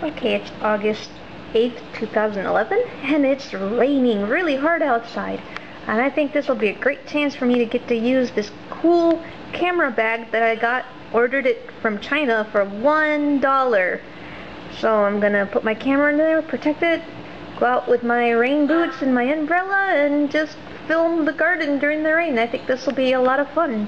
Okay, it's August 8th, 2011, and it's raining really hard outside. And I think this will be a great chance for me to get to use this cool camera bag that I ordered it from China for $1. So I'm gonna put my camera in there, protect it, go out with my rain boots and my umbrella, and just film the garden during the rain. I think this will be a lot of fun.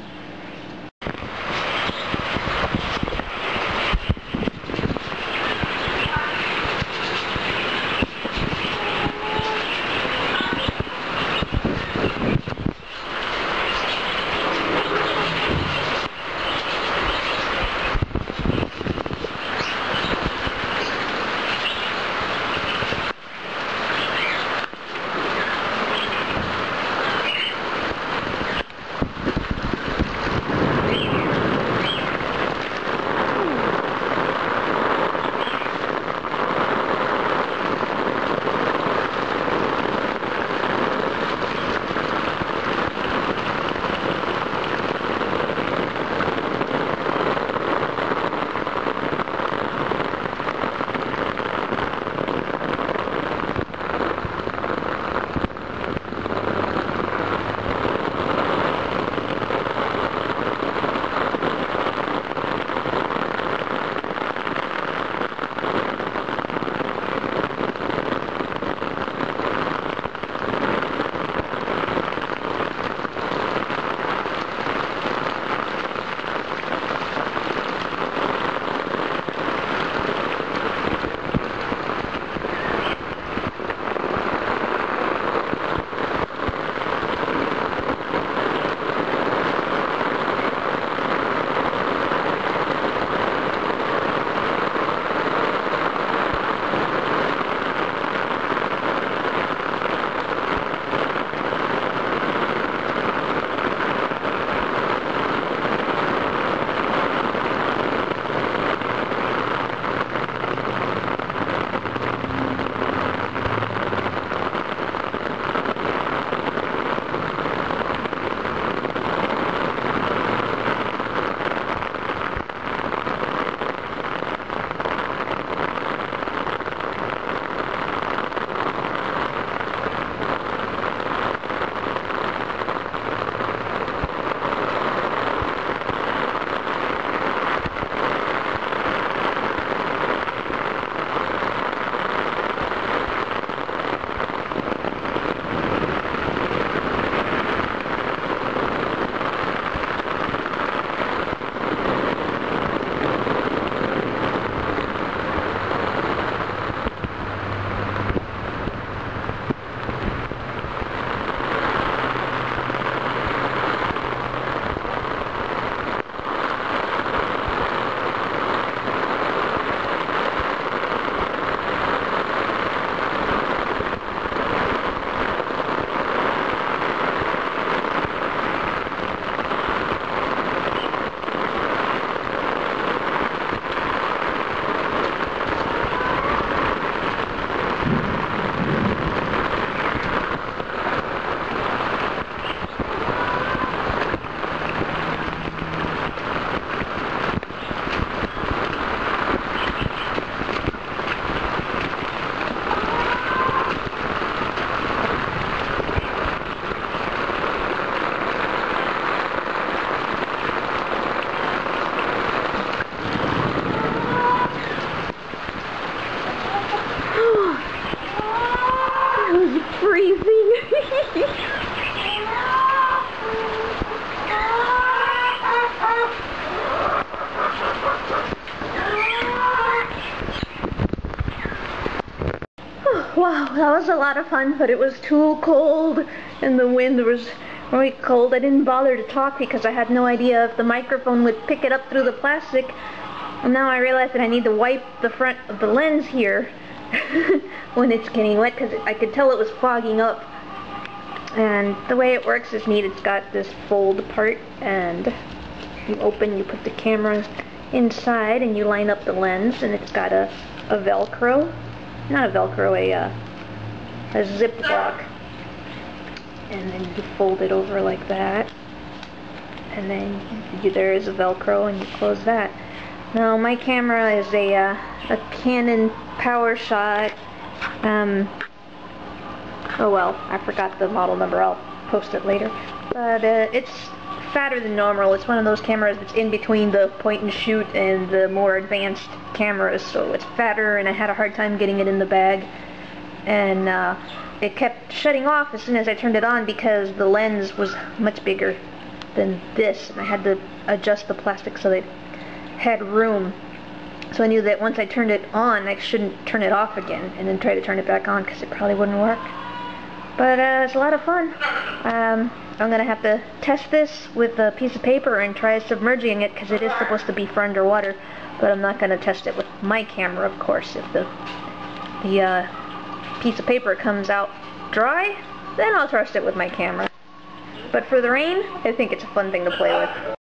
Freezing. Wow, that was a lot of fun, but it was too cold and the wind was really cold. I didn't bother to talk because I had no idea if the microphone would pick it up through the plastic. And now I realize that I need to wipe the front of the lens here when it's getting wet, because I could tell it was fogging up. And the way it works is neat. It's got this fold part, and you put the camera inside and you line up the lens, and it's got a Velcro, not a Velcro, a zip lock, and then you fold it over like that, and then there is a Velcro and you close that. No, my camera is a Canon Powershot. Oh well, I forgot the model number. I'll post it later. But it's fatter than normal. It's one of those cameras that's in between the point and shoot and the more advanced cameras, so it's fatter, and I had a hard time getting it in the bag. And it kept shutting off as soon as I turned it on because the lens was much bigger than this, and I had to adjust the plastic so that it had room. So I knew that once I turned it on, I shouldn't turn it off again and then try to turn it back on because it probably wouldn't work. But it's a lot of fun. I'm going to have to test this with a piece of paper and try submerging it because it is supposed to be for underwater, but I'm not going to test it with my camera, of course. If the piece of paper comes out dry, then I'll test it with my camera. But for the rain, I think it's a fun thing to play with.